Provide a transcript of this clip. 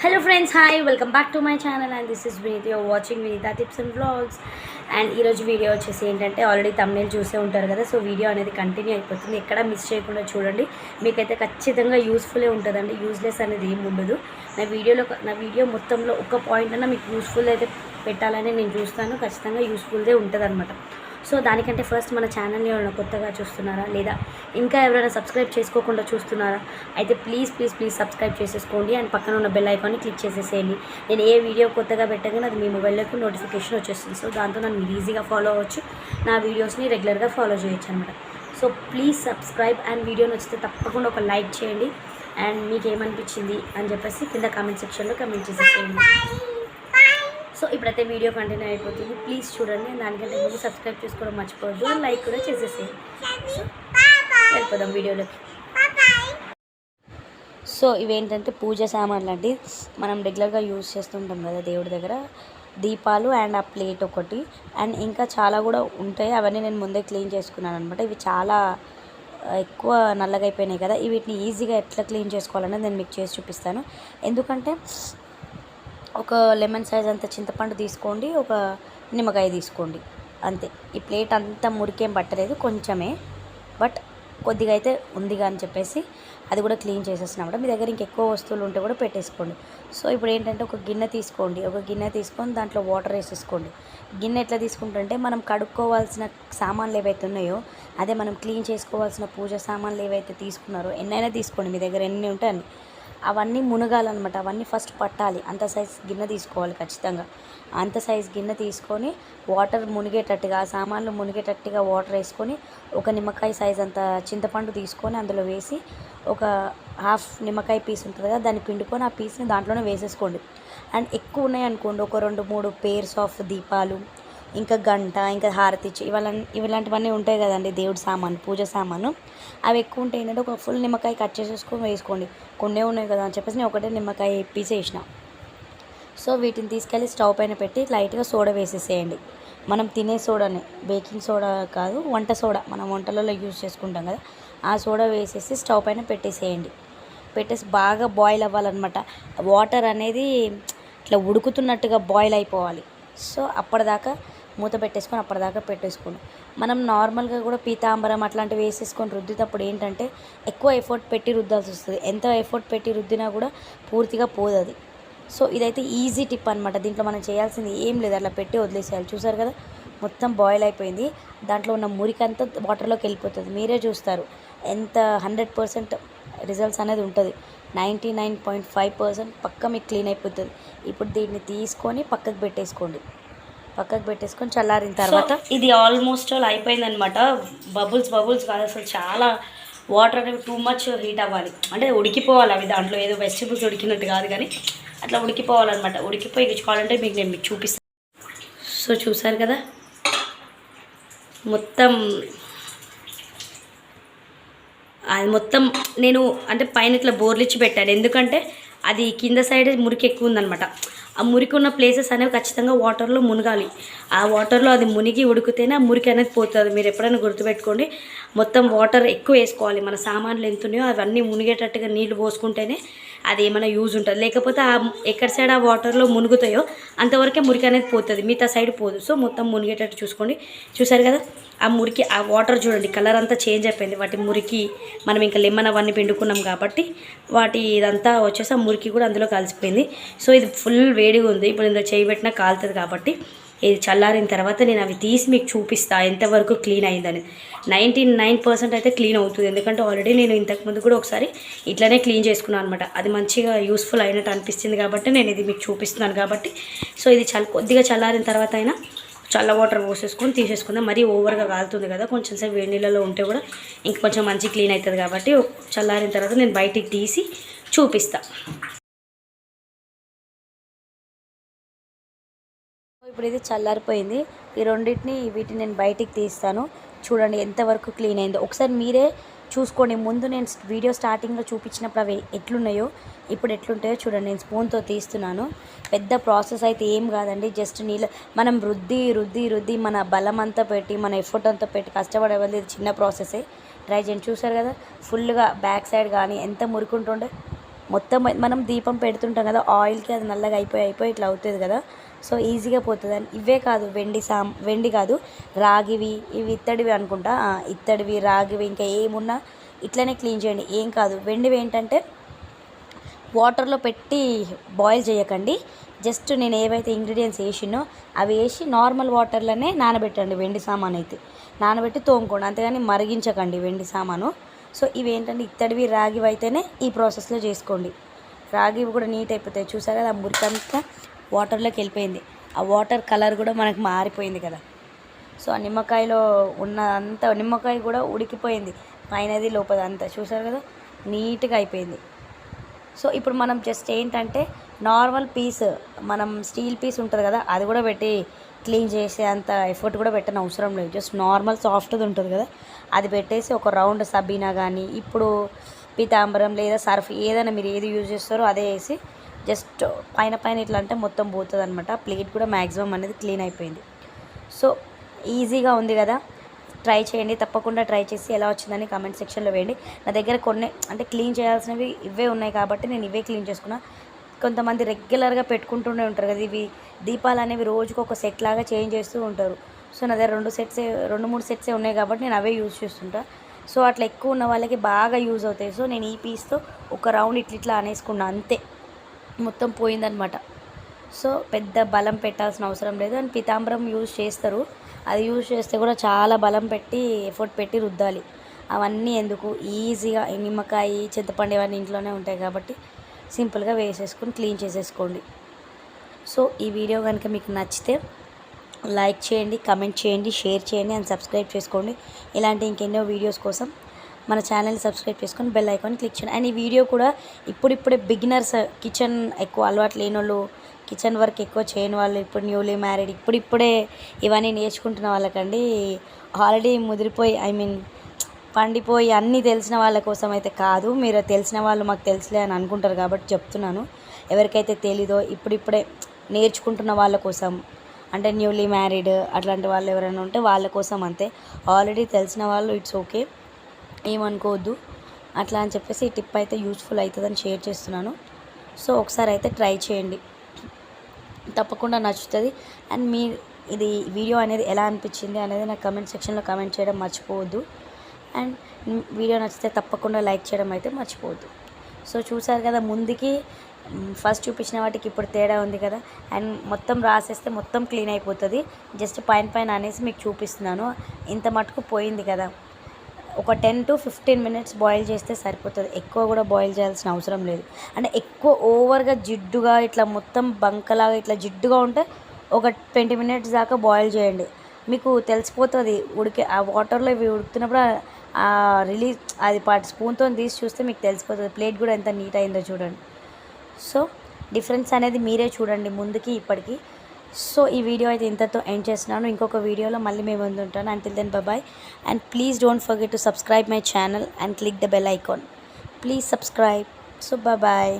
Hello friends, hi, welcome back to my channel and this is Vineetha. You're watching Vineetha Tips and Vlogs. And ఈరోజు video వచ్చేసి ఏంటంటే already thumbnail చూసే ఉంటారు కదా. So video అనేది continue అయిపోతుంది, ఎక్కడ మిస్ చేయకుండా చూడండి. మీకైతే ఖచ్చితంగా యూస్ఫుల్లే ఉంటుందండి, యూస్లెస్ అనేది ఏమి ఉండదు. నా వీడియో మొత్తంలో ఒక పాయింట్ అన్నా మీకు యూస్ఫుల్ అయితే పెట్టాలని నేను చూస్తాను, ఖచ్చితంగా యూస్ఫుల్దే ఉంటుంది అనమాట. సో దానికంటే ఫస్ట్ మన ఛానల్ని ఎవరైనా కొత్తగా చూస్తున్నారా లేదా ఇంకా ఎవరైనా సబ్స్క్రైబ్ చేసుకోకుండా చూస్తున్నారా అయితే ప్లీజ్ సబ్స్క్రైబ్ చేసేసుకోండి అండ్ పక్కన ఉన్న బెల్ ఐకాన్ని క్లిక్ చేసేసేయండి. నేను ఏ వీడియో కొత్తగా పెట్టగానే అది మీ మొబైల్లోకి నోటిఫికేషన్ వచ్చేస్తుంది. సో దాంతో నన్ను మీరు ఈజీగా ఫాలో అవ్వచ్చు, నా వీడియోస్ని రెగ్యులర్గా ఫాలో చేయొచ్చు అనమాట. So please subscribe and video నచ్చితే తప్పకుండా ఒక లైక్ చేయండి అండ్ మీకు ఏమనిపించింది అని చెప్పేసి కింద కామెంట్ సెక్షన్లో కామెంట్ చేసేసేయండి. సో ఇప్పుడైతే వీడియో కంటిన్యూ అయిపోతుంది, ప్లీజ్ చూడండి. దానికంటే ముందు సబ్స్క్రైబ్ చేసుకోవడం మర్చిపోవద్దు, లైక్ కూడా చేసేసేయండి. వెళ్ళిపోదాం వీడియోలోకి. సో ఇవేంటంటే పూజ సామాన్లు అండి, మనం రెగ్యులర్గా యూజ్ చేస్తుంటాం కదా దేవుడి దగ్గర. దీపాలు అండ్ ఆ ప్లేట్ ఒకటి అండ్ ఇంకా చాలా కూడా ఉంటాయి, అవన్నీ నేను ముందే క్లీన్ చేసుకున్నాను అనమాట. ఇవి చాలా ఎక్కువ నల్లగా అయిపోయినాయి కదా, వీటిని ఈజీగా ఎట్లా క్లీన్ చేసుకోవాలనేది నేను మీకు చేసి చూపిస్తాను. ఎందుకంటే ఒక లెమన్ సైజ్ అంత చింతపండు తీసుకోండి, ఒక నిమ్మకాయ తీసుకోండి, అంతే. ఈ ప్లేట్ అంతా మురికేం పట్టలేదు, కొంచెమే, బట్ కొద్దిగా అయితే ఉందిగా అని చెప్పేసి అది కూడా క్లీన్ చేసేసినప్పుడు మీ దగ్గర ఇంకెక్కువ వస్తువులు ఉంటే కూడా పెట్టేసుకోండి. సో ఇప్పుడు ఏంటంటే ఒక గిన్నె తీసుకొని దాంట్లో వాటర్ వేసేసుకోండి. గిన్నె ఎట్లా తీసుకుంటుంటే మనం కడుక్కోవాల్సిన సామాన్లు ఏవైతే ఉన్నాయో, అదే మనం క్లీన్ చేసుకోవాల్సిన పూజ సామాన్లు ఏవైతే తీసుకున్నారో ఎన్నైనా తీసుకోండి, మీ దగ్గర ఎన్ని ఉంటే అన్ని, అవన్నీ మునగాలన్నమాట. అవన్నీ ఫస్ట్ పట్టాలి. అంత సైజ్ గిన్నె తీసుకోవాలి ఖచ్చితంగా. అంత సైజ్ గిన్నె తీసుకొని వాటర్ మునిగేటట్టుగా, సామాన్లు మునిగేటట్టుగా వాటర్ వేసుకొని ఒక నిమ్మకాయ సైజ్ అంత చింతపండు తీసుకొని అందులో వేసి ఒక హాఫ్ నిమ్మకాయ పీస్ ఉంటుంది కదా, దాన్ని పిండుకొని ఆ పీస్ని దాంట్లోనే వేసేసుకోండి. అండ్ ఎక్కువ ఉన్నాయి అనుకోండి, ఒక 2-3 పేర్స్ ఆఫ్ దీపాలు, ఇంకా గంట, ఇంకా హారతి ఇలాంటివన్నీ ఉంటాయి కదండి దేవుడి సామాను, పూజ సామాను. అవి ఎక్కువ ఉంటాయి ఏంటంటే ఒక ఫుల్ నిమ్మకాయ కట్ చేసేసుకొని వేసుకోండి. కొన్నే ఉన్నాయి కదా అని చెప్పేసి నేను ఒకటే నిమ్మకాయ పీసేసిన. సో వీటిని తీసుకెళ్ళి స్టవ్ పైన పెట్టి లైట్గా సోడా వేసేసేయండి. మనం తినే సోడానే, బేకింగ్ సోడా కాదు, వంట సోడా, మనం వంటలలో యూజ్ చేసుకుంటాం కదా, ఆ సోడా వేసేసి స్టవ్ పైన పెట్టేసి బాగా బాయిల్ అవ్వాలన్నమాట. వాటర్ అనేది ఇట్లా ఉడుకుతున్నట్టుగా బాయిల్ అయిపోవాలి. సో అప్పటిదాకా మూత పెట్టేసుకొని అప్పటిదాకా పెట్టేసుకోండి. మనం నార్మల్గా కూడా పీతాంబరం అట్లాంటివి వేసేసుకొని రుద్దేటప్పుడు ఏంటంటే ఎక్కువ ఎఫర్ట్ పెట్టి రుద్దాల్సి వస్తుంది. ఎంత ఎఫర్ట్ పెట్టి రుద్దినా కూడా పూర్తిగా పోదు అది. సో ఇదైతే ఈజీ టిప్ అనమాట. దీంట్లో మనం చేయాల్సింది ఏం లేదు, అట్లా పెట్టి వదిలేసేయాలి. చూసారు కదా, మొత్తం బాయిల్ అయిపోయింది. దాంట్లో ఉన్న మురికంతా వాటర్లోకి వెళ్ళిపోతుంది. మీరే చూస్తారు ఎంత 100% రిజల్ట్స్ అనేది ఉంటుంది. 99.5% పక్క మీకు క్లీన్ అయిపోతుంది. ఇప్పుడు దీన్ని తీసుకొని పక్కకు పెట్టేసుకొని చల్లారిన తర్వాత ఇది ఆల్మోస్ట్ ఆల్ అయిపోయిందనమాట. బబుల్స్ కాదు అసలు, చాలా వాటర్ అనేవి టూ మచ్ హీట్ అవ్వాలి, అంటే ఉడికిపోవాలి అవి. దాంట్లో ఏదో వెజిటబుల్స్ ఉడికినట్టు కాదు కానీ అట్లా ఉడికిపోవాలన్నమాట. ఉడికిపోయి ఇచ్చుకోవాలంటే నేను మీకు చూపిస్తాను. సో చూసారు కదా, మొత్తం నేను అంటే పైన ఇట్లా బోర్లు ఇచ్చి పెట్టాను, ఎందుకంటే అది కింద సైడ్ మురికి ఎక్కువ ఉందనమాట. ఆ మురికి ఉన్న ప్లేసెస్ అనేవి ఖచ్చితంగా వాటర్లో మునగాలి. ఆ వాటర్లో అది మునిగి ఉడికితేనే ఆ మురికి అనేది పోతుంది. మీరు ఎప్పుడైనా గుర్తుపెట్టుకోండి, మొత్తం వాటర్ ఎక్కువ వేసుకోవాలి. మన సామాన్లు ఎంత ఉన్నాయో అవన్నీ మునిగేటట్టుగా నీళ్లు పోసుకుంటేనే అది ఏమైనా యూజ్ ఉంటుంది. లేకపోతే ఎక్కడ సైడ్ ఆ వాటర్లో మునుగుతాయో అంతవరకే మురికి అనేది పోతుంది, మిగతా సైడ్ పోదు. సో మొత్తం మునిగేటట్టు చూసుకోండి. చూసారు కదా, ఆ మురికి, ఆ వాటర్ చూడండి కలర్ అంతా చేంజ్ అయిపోయింది. వాటి మురికి మనం ఇంకా లెమన్ అవన్నీ పిండుకున్నాం కాబట్టి వాటి ఇదంతా వచ్చేసి ఆ మురికి కూడా అందులో కలిసిపోయింది. సో ఇది ఫుల్ వేడిగా ఉంది, ఇప్పుడు ఇందులో చేయబెట్టినా కాలుతుంది. కాబట్టి ఇది చల్లారిన తర్వాత నేను అవి తీసి మీకు చూపిస్తాను ఎంతవరకు క్లీన్ అయిందని. 99% అయితే క్లీన్ అవుతుంది, ఎందుకంటే ఆల్రెడీ నేను ఇంతకుముందు కూడా ఒకసారి ఇట్లనే క్లీన్ చేసుకున్నాను అనమాట. అది మంచిగా యూస్ఫుల్ అయినట్టు అనిపిస్తుంది కాబట్టి నేను ఇది మీకు చూపిస్తున్నాను కాబట్టి. సో ఇది కొద్దిగా చల్లారిన తర్వాత అయినా చల్ల వాటర్ పోసేసుకొని తీసేసుకుందాం. మరీ ఓవర్గా కాలుతుంది కదా, కొంచెం సేపు వేడి నీళ్ళలో ఉంటే కూడా ఇంకొంచెం మంచి క్లీన్ అవుతుంది. కాబట్టి చల్లారిన తర్వాత నేను బయటికి తీసి చూపిస్తాను. ఇప్పుడు ఇది చల్లారిపోయింది. వీటిని నేను బయటికి తీస్తాను. చూడండి ఎంతవరకు క్లీన్ అయిందో ఒకసారి మీరే చూసుకోండి. ముందు నేను వీడియో స్టార్టింగ్లో చూపించినప్పుడు అవి ఎట్లున్నాయో ఇప్పుడు ఎట్లుంటాయో చూడండి. నేను స్పూన్తో తీస్తున్నాను. పెద్ద ప్రాసెస్ అయితే ఏం కాదండి, జస్ట్ నీళ్ళు మనం రుద్ది మన బలం అంతా పెట్టి, మన ఎఫర్ట్ అంతా పెట్టి కష్టపడే వాళ్ళు ఇది చిన్న ప్రాసెసే. ట్రై చేయండి. చూసారు కదా, ఫుల్గా బ్యాక్ సైడ్ కానీ ఎంత మురుకుంటుండే, మొత్తం మనం దీపం పెడుతుంటాం కదా, ఆయిల్కి అది నల్లగా అయిపోయి ఇట్లా అవుతుంది కదా. సో ఈజీగా పోతుంది. అని ఇవే కాదు, వెండి కాదు, రాగివి, ఇవి ఇత్తడివి అనుకుంటా, ఇత్తడివి, రాగివి, ఇంకా ఏమున్నా ఇట్లనే క్లీన్ చేయండి, ఏం కాదు. వెండివి ఏంటంటే వాటర్లో పెట్టి బాయిల్ చేయకండి, జస్ట్ నేను ఏవైతే ఇంగ్రీడియంట్స్ వేసినో అవి వేసి నార్మల్ వాటర్లోనే నానబెట్టండి. వెండి సామాన్ అయితే నానబెట్టి తోముకోండి, అంతేగాని మరిగించకండి వెండి సామాను. సో ఇవి ఏంటంటే ఇత్తడివి, రాగివి అయితేనే ఈ ప్రాసెస్లో చేసుకోండి. రాగివి కూడా నీట్ అయిపోతాయి. చూసారు కదా, ఆ మురికంతా వాటర్లోకి వెళ్ళిపోయింది, ఆ వాటర్ కలర్ కూడా మనకు మారిపోయింది కదా. సో ఆ నిమ్మకాయలో ఉన్న అంత నిమ్మకాయ కూడా ఉడికిపోయింది, పైనది లోపల అంతా. చూసారు కదా, నీట్గా అయిపోయింది. సో ఇప్పుడు మనం జస్ట్ ఏంటంటే నార్మల్ పీస్, మనం స్టీల్ పీస్ ఉంటుంది కదా, అది కూడా పెట్టి క్లీన్ చేసే అంత ఎఫర్ట్ కూడా పెట్టని అవసరం లేదు. జస్ట్ నార్మల్ సాఫ్ట్ది ఉంటుంది కదా, అది పెట్టేసి ఒక రౌండ్ సబీనా కానీ, ఇప్పుడు పీతాంబరం లేదా సర్ఫ్ ఏదైనా మీరు ఏది యూజ్ చేస్తారో అదే వేసి జస్ట్ పైన ఇట్లా అంటే మొత్తం పోతుంది అనమాట. ప్లేట్ కూడా మ్యాక్సిమం అనేది క్లీన్ అయిపోయింది. సో ఈజీగా ఉంది కదా, ట్రై చేయండి, తప్పకుండా ట్రై చేసి ఎలా వచ్చిందని కామెంట్ సెక్షన్లో వేయండి. నా దగ్గర కొన్ని అంటే క్లీన్ చేయాల్సినవి ఇవే ఉన్నాయి కాబట్టి నేను ఇవే క్లీన్ చేసుకున్నా. కొంతమంది రెగ్యులర్గా పెట్టుకుంటూనే ఉంటారు కదా, ఇవి దీపాలు అనేవి రోజుకు ఒక సెట్ లాగా చేంజ్ చేస్తూ ఉంటారు. సో నా దగ్గర 2-3 సెట్సే ఉన్నాయి కాబట్టి నేను అవే యూజ్ చేస్తుంటా. సో అట్లా ఎక్కువ ఉన్న వాళ్ళకి బాగా యూజ్ అవుతాయి. సో నేను ఈ పీస్తో ఒక రౌండ్ ఇట్లా అనేసుకున్నా, అంతే, మొత్తం పోయిందనమాట. సో పెద్ద బలం పెట్టాల్సిన అవసరం లేదు. అండ్ పీతాంబరం యూజ్ చేస్తారు, అది యూజ్ చేస్తే కూడా చాలా బలం పెట్టి ఎఫర్ట్ పెట్టి రుద్దాలి. అవన్నీ ఎందుకు, ఈజీగా నిమ్మకాయ, చింతపండు ఇవన్నీ ఇంట్లోనే ఉంటాయి కాబట్టి సింపుల్గా వేసేసుకొని క్లీన్ చేసేసుకోండి. సో ఈ వీడియో కనుక మీకు నచ్చితే లైక్ చేయండి, కమెంట్ చేయండి, షేర్ చేయండి అండ్ సబ్స్క్రైబ్ చేసుకోండి. ఇలాంటి ఇంకెన్నో వీడియోస్ కోసం మన ఛానల్ని సబ్స్క్రైబ్ చేసుకొని బెల్ ఐకాన్ క్లిక్ చేయండి. అండ్ ఈ వీడియో కూడా ఇప్పుడిప్పుడే బిగినర్స్, కిచెన్ ఎక్కువ అలవాటు లేని వాళ్ళు, కిచెన్ వర్క్ ఎక్కువ చేయని వాళ్ళు, ఇప్పుడు న్యూలీ మ్యారీడ్, ఇప్పుడిప్పుడే ఇవన్నీ నేర్చుకుంటున్న వాళ్ళకండి. ఆల్రెడీ ముదిరిపోయి పండిపోయి అన్నీ తెలిసిన వాళ్ళ కోసం అయితే కాదు. మీరు తెలిసిన వాళ్ళు మాకు తెలుసులే అని అనుకుంటారు కాబట్టి చెప్తున్నాను. ఎవరికైతే తెలీదో ఇప్పుడిప్పుడే నేర్చుకుంటున్న వాళ్ళ కోసం, అంటే న్యూలీ మ్యారీడ్ అట్లాంటి వాళ్ళు ఎవరైనా ఉంటే వాళ్ళ కోసం అంతే. ఆల్రెడీ తెలిసిన వాళ్ళు ఇట్స్ ఓకే, ఏమనుకోవద్దు. అట్లా అని చెప్పేసి ఈ టిప్ అయితే యూస్ఫుల్ అవుతుందని షేర్ చేస్తున్నాను. సో ఒకసారి అయితే ట్రై చేయండి, తప్పకుండా నచ్చుతుంది. అండ్ ఇది వీడియో అనేది ఎలా అనిపించింది అనేది నాకు కమెంట్ సెక్షన్లో కమెంట్ చేయడం మర్చిపోవద్దు. అండ్ వీడియో నచ్చితే తప్పకుండా లైక్ చేయడం అయితే మర్చిపోవద్దు. సో చూసారు కదా, ముందుకి ఫస్ట్ చూపించిన వాటికి ఇప్పుడు తేడా ఉంది కదా. అండ్ మొత్తం రాసేస్తే మొత్తం క్లీన్ అయిపోతుంది. జస్ట్ పైన అనేసి మీకు చూపిస్తున్నాను. ఇంత మటుకు పోయింది కదా. ఒక 10 to 15 minutes బాయిల్ చేస్తే సరిపోతుంది, ఎక్కువ కూడా బాయిల్ చేయాల్సిన అవసరం లేదు. అంటే ఎక్కువ ఓవర్గా జిడ్డుగా ఇట్లా మొత్తం బంకలాగా ఇట్లా జిడ్డుగా ఉంటే ఒక 20 minutes దాకా బాయిల్ చేయండి. మీకు తెలిసిపోతుంది ఆ వాటర్లో ఇవి ఉడుకుతున్నప్పుడు రిలీజ్ అది స్పూన్తో తీసి చూస్తే మీకు తెలిసిపోతుంది. ప్లేట్ కూడా ఎంత నీట్ అయిందో చూడండి. సో డిఫరెన్స్ అనేది మీరే చూడండి ముందుకి ఇప్పటికి. సో ఈ వీడియో అయితే ఇంతతో ఎండ్ చేస్తున్నాను. ఇంకొక వీడియోలో మళ్ళీ మేము ముందుంటాను. Until then bye. And please don't forget to subscribe my channel and click the bell icon. Please subscribe. So bye.